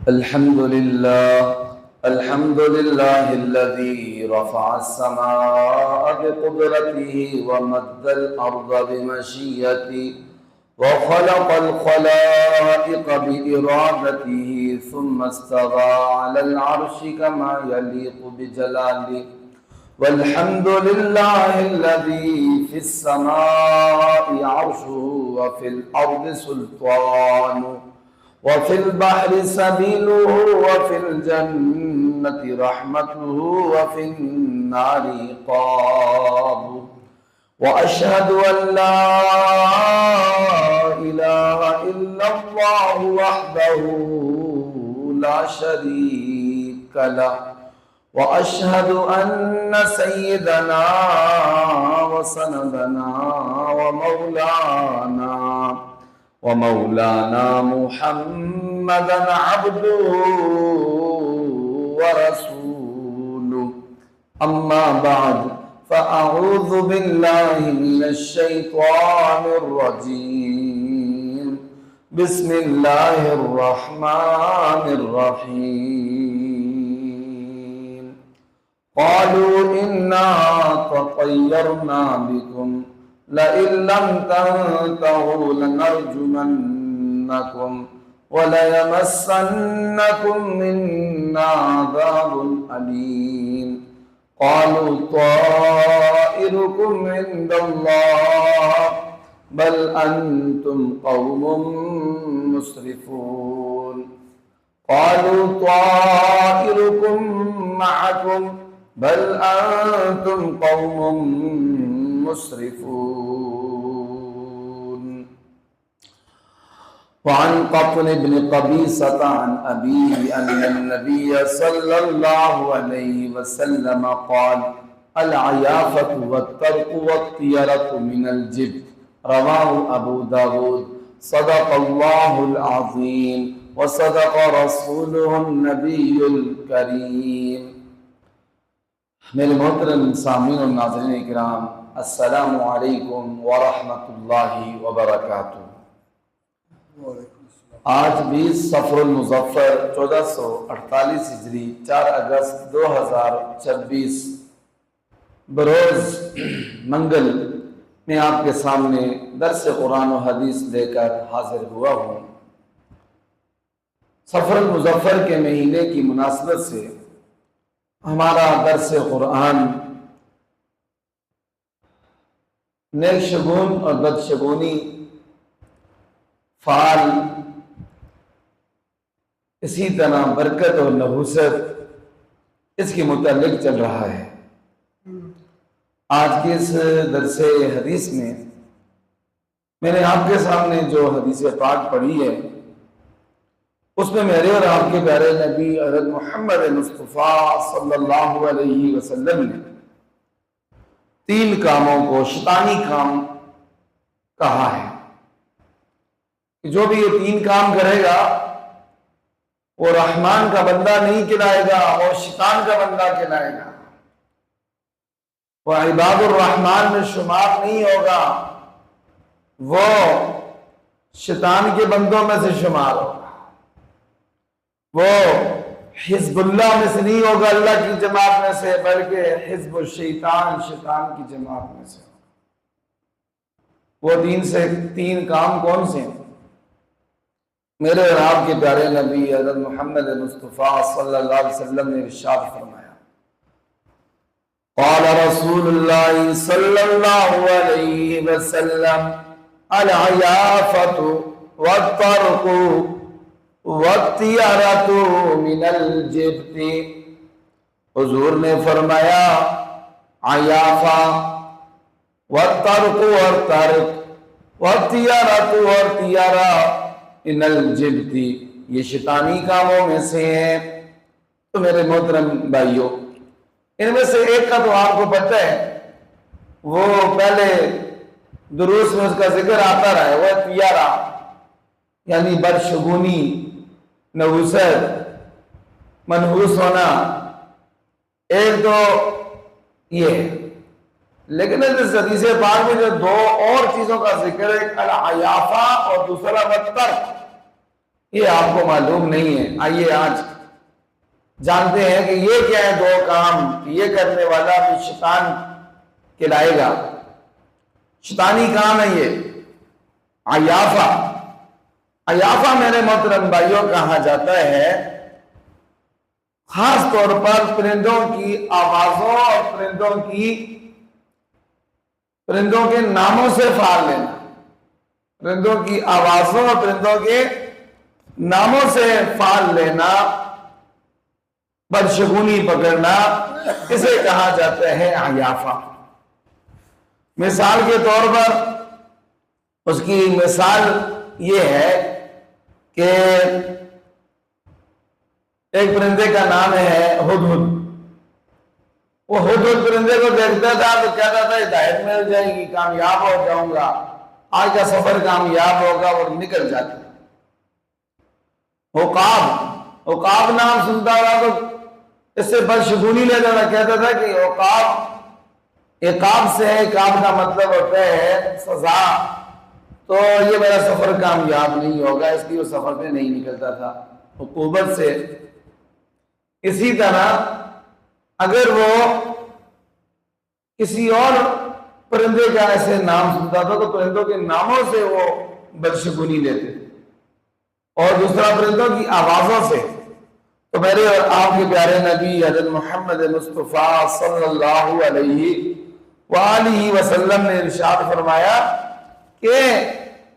الحمد لله الذي رفع السماء بقدرته ومد الأرض بمشيته وخلق الخلائق بإرادته ثم استوى على العرش كما يليق بجلاله. والحمد لله الذي في السماء عرشه وفي الأرض سلطانه وفي البحر سبيله وفي الجنة رحمته وفي النار عقابه. وأشهد أن لا إله إلا الله وحده لا شريك له. وأشهد أن سيدنا وسندنا ومولانا محمدا عبده ورسوله. أما بعد فأعوذ بالله من الشيطان الرجيم. بسم الله الرحمن الرحيم. قالوا إنا تطيرنا بكم لئن لم تنتهوا لنرجمنكم وليمسنكم منا عذاب أليم. قالوا طائركم عند الله بل أنتم قوم مسرفون. قالوا طائركم معكم بل أنتم قوم مسرفون. وعن قطن بن قبيصة عن أبيه أن النبي صلى الله عليه وسلم قال: العيافة والترك والطيرة من الجبت. رواه أبو داود. صدق الله العظيم وصدق رسوله النبي الكريم. میرے محترم سامعین و ناظرین اکرام، السلام علیکم ورحمۃ اللہ وبرکاتہ۔ آج 20 صفر المظفر 1448 ہجری 4 اگست 2026 بروز منگل میں آپ کے سامنے درس قرآن و حدیث لے کر حاضر ہوا ہوں۔ صفر المظفر کے مہینے کی مناسبت سے ہمارا درس قرآن نیک شگون اور بد شگونی فعال، اسی طرح برکت اور نحوست اس کے متعلق چل رہا ہے۔ آج کے اس درس حدیث میں نے آپ کے سامنے جو حدیث پاک پڑھی ہے اس میں میرے اور آپ کے پیارے نبی حضرت محمد مصطفیٰ صلی اللہ علیہ وسلم نے 3 کاموں کو شیطانی کام کہا ہے کہ جو بھی یہ 3 کام کرے گا وہ رحمان کا بندہ نہیں کہلائے گا، وہ شیطان کا بندہ کہلائے گا، وہ عباد الرحمن میں شمار نہیں ہوگا، وہ شیطان کے بندوں میں سے شمار ہوگا، وہ حزب اللہ میں سے نہیں ہوگا اللہ کی جماعت میں سے، بلکہ حزب الشیطان شیطان کی جماعت میں سے ہوگا۔ وہ 3 کام کون سے ہیں؟ میرے اور آپ کے پیارے نبی حضرت محمد مصطفیٰ صلی اللہ علیہ وسلم نے ارشاد فرمایا، قال رسول اللہ صلی اللہ علیہ وسلم: العیافۃ والطرق والطیرۃ من الجبت۔ حضور نے فرمایا عیافہ، والطرق اور ترک، والطیرۃ اور طیرہ من الجبت، یہ شیطانی کاموں میں سے ہیں۔ تو میرے محترم بھائیوں، ان میں سے ایک کا تو آپ کو پتہ ہے، وہ پہلے دروس میں اس کا ذکر آتا رہا ہے، وہ طیرہ یعنی بدشگونی، نحوست، منحوس ہونا، ایک تو یہ ہے۔ لیکن اس حدیث پاک میں جو 2 اور چیزوں کا ذکر ہے، العیافہ اور دوسرا والترک، یہ آپ کو معلوم نہیں ہے۔ آئیے آج جانتے ہیں کہ یہ کیا ہے دو کام، یہ کرنے والا بھی شیطان کہلائے گا، شیطانی کام ہے یہ عیافہ۔ عیافہ میرے محترم بھائیوں کہا جاتا ہے خاص طور پر پرندوں کی آوازوں اور پرندوں کے ناموں سے فال لینا، پرندوں کی آوازوں اور پرندوں کے ناموں سے فال لینا، بدشگونی پکڑنا، اسے کہا جاتا ہے عیافہ۔ مثال کے طور پر اس کی مثال یہ ہے کہ ایک پرندے کا نام ہے ہدہد۔ وہ ہدہد پرندے کو دیکھتا تھا تو کہتا تھا ہدایت مل جائے گی، کامیاب ہو جاؤں گا، آج کا سفر کامیاب ہوگا، اور نکل جاتا۔ عقاب نام سنتا تھا تو اس سے بدشگونی لیتا تھا، کہتا تھا کہ عقاب سے ہے، عقاب کا مطلب ہوتا ہے سزا، تو یہ میرا سفر کامیاب نہیں ہوگا، اس لیے وہ سفر میں نہیں نکلتا تھا عقوبت سے۔ اسی طرح اگر وہ کسی اور پرندے کا ایسے نام سنتا تھا تو پرندوں کے ناموں سے وہ بدشگونی لیتے تھے، اور دوسرا پرندوں کی آوازوں سے۔ تو میرے اور آپ کے پیارے نبی حضرت محمد مصطفیٰ صلی اللہ علیہ وآلہ وسلم نے ارشاد فرمایا کہ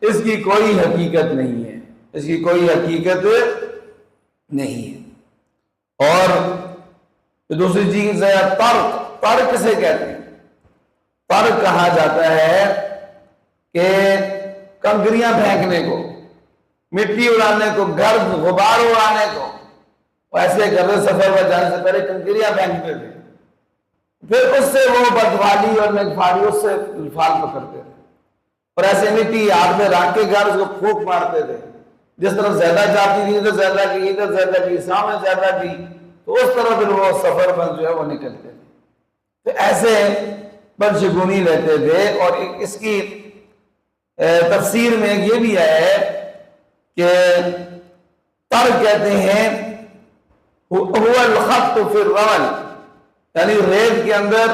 اس کی کوئی حقیقت نہیں ہے، اس کی کوئی حقیقت نہیں ہے۔ اور دوسری چیز ہے ترک۔ ترک کسے کہتے ہیں؟ ترک کہا جاتا ہے کہ کنکریاں پھینکنے کو، مٹی اڑانے کو، گرد غبار اڑانے کو۔ وہ ایسے کر رہے سفر پر جانے سے پہلے کنکریاں پھینکتے تھے، پھر اس سے وہ بدفالی اور نیکفالی اس سے الفال پکڑتے تھے، اور ایسے مٹی ہاتھ میں رکھ کے گھر اس کو پھونک مارتے تھے، جس طرح زیادہ جاتی تھی ادھر زیادہ کی، ادھر زیادہ کی، سامنے زیادہ کی، تو اس طرح پھر وہ سفر پر جو ہے وہ نکلتے تھے۔ تو ایسے بدشگونی لیتے تھے۔ اور اس کی تفسیر میں یہ بھی ہے کہ ترک کہتے ہیں هو الخط فی الرمل، یعنی ریت کے اندر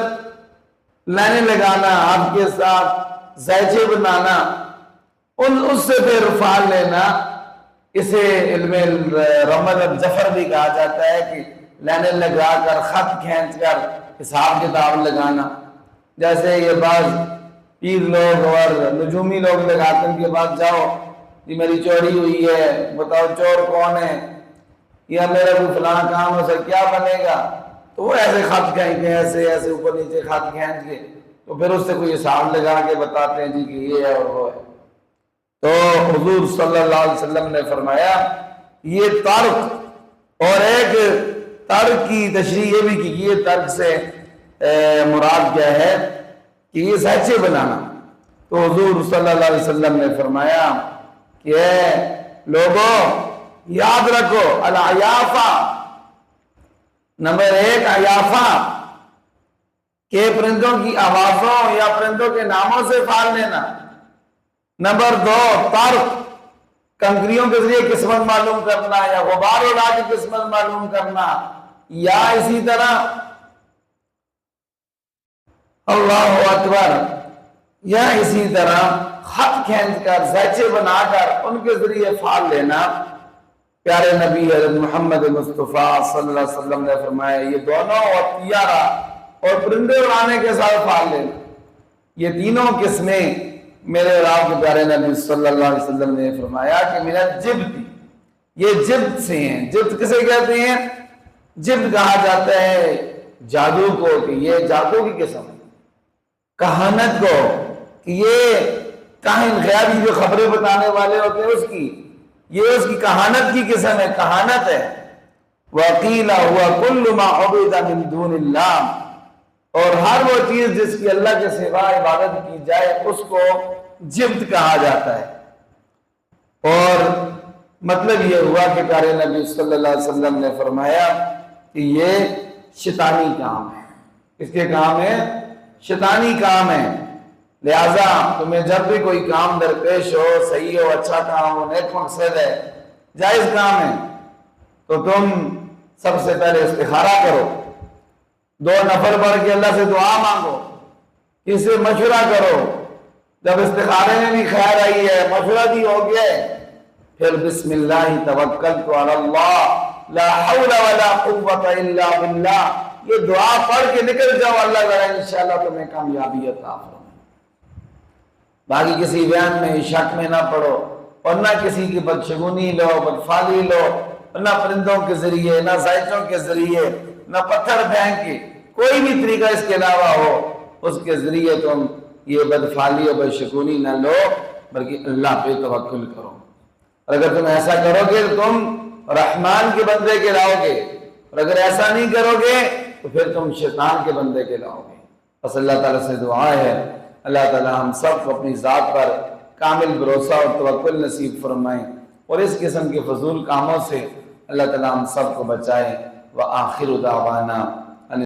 لائنیں لگانا، آپ کے ساتھ زیچے بنانا، اس سے پھر فال لینا۔ اسے علم رمل الجفر بھی کہا جاتا ہے کہ لائنیں لگا کر، خط کھینچ کر حساب کتاب لگانا۔ جیسے یہ بعض پیر لوگ اور نجومی لوگ لگاتے ہیں، ان کے بعد جاؤ یہ میری چوری ہوئی ہے، بتاؤ چور کون ہے، یا میرا کوئی فلاں کام ہو سکتا کیا بنے گا، تو وہ ایسے خط کھینچ کے ایسے اوپر نیچے خط کھینچ کے تو پھر اس سے کوئی حساب لگا کے بتاتے ہیں جی کہ یہ ہے اور وہ ہے۔ تو حضور صلی اللہ علیہ وسلم نے فرمایا یہ ترک، اور ایک ترک کی تشریح یہ بھی کی، یہ ترک سے مراد کیا ہے کہ یہ سہچے بنانا۔ تو حضور صلی اللہ علیہ وسلم نے فرمایا کہ اے لوگوں یاد رکھو العیافہ، نمبر 1 عیافہ کہ پرندوں کی آوازوں یا پرندوں کے ناموں سے فال لینا۔ نمبر 2 ترک، کنکریوں کے ذریعے قسمت معلوم کرنا، یا غبار اڑا کے قسمت معلوم کرنا، یا اسی طرح اللہ اکبر، یا اسی طرح خط کھینچ کر، زیچے بنا کر ان کے ذریعے فال لینا۔ پیارے نبی حضرت محمد مصطفیٰ صلی اللہ علیہ وسلم نے فرمایا یہ دونوں، اور طیارہ اور پرندے اڑانے کے ساتھ فال لینا، یہ تینوں قسمیں میرے اور آپ کے پیارے نبی صلی اللہ علیہ وسلم نے فرمایا کہ من الجبت، یہ جبت سے ہیں۔ جبت کسے کہتے ہیں؟ جبت کہا جاتا ہے جادو کو، کہ یہ جادو کی قسم ہے، کہانت کو، کہ یہ کاہن غیبی جو خبریں بتانے والے ہوتے ہیں یہ اس کی کہانت کی قسم ہے، کہانت ہے۔ وَقِيلَ هُوَ كُلُّ مَا عُبِدَ مِن دُونِ اللَّهِ، اور ہر وہ چیز جس کی اللہ کے سوا عبادت کی جائے اس کو جبت کہا جاتا ہے۔ اور مطلب یہ ہوا کہ پیارے نبی صلی اللہ علیہ وسلم نے فرمایا کہ یہ شیطانی کام ہے، اس کے کام ہے شیطانی کام ہے۔ لہذا تمہیں جب بھی کوئی کام درپیش ہو، صحیح ہو، اچھا کام ہو، نیک مقصد ہے، جائز کام ہے، تو تم سب سے پہلے استخارہ کرو، 2 نفر بڑھ کے اللہ سے دعا مانگو، کسی سے مشورہ کرو، جب استخارے میں بھی خیر آئی ہے، مشورہ بھی ہو گیا ہے، پھر بسم اللہ توکلت علی اللہ لا حول ولا قوت الا باللہ یہ دعا پڑھ کے نکل جاؤ، اللہ تعالیٰ انشاءاللہ تمہیں کامیابی عطا فرمائے۔ باقی کسی بیان میں شک میں نہ پڑو، اور نہ کسی کی بدشگونی لو، بدفالی لو، نہ پرندوں کے ذریعے، نہ زائچوں کے ذریعے، نہ پتھر پھینک کے، کوئی بھی طریقہ اس کے علاوہ ہو اس کے ذریعے تم یہ بدفالی اور بدشگونی نہ لو، بلکہ اللہ پہ توکل کرو۔ اور اگر تم ایسا کرو گے تو تم رحمان کے بندے کے لاؤ گے، اور اگر ایسا نہیں کرو گے تو پھر تم شیطان کے بندے کے لاؤ گے۔ بس اللہ تعالیٰ سے دعا ہے اللہ تعالیٰ ہم سب کو اپنی ذات پر کامل بھروسہ اور توکل نصیب فرمائیں، اور اس قسم کے فضول کاموں سے اللہ تعالیٰ ہم سب کو بچائے۔ وآخر دعوانا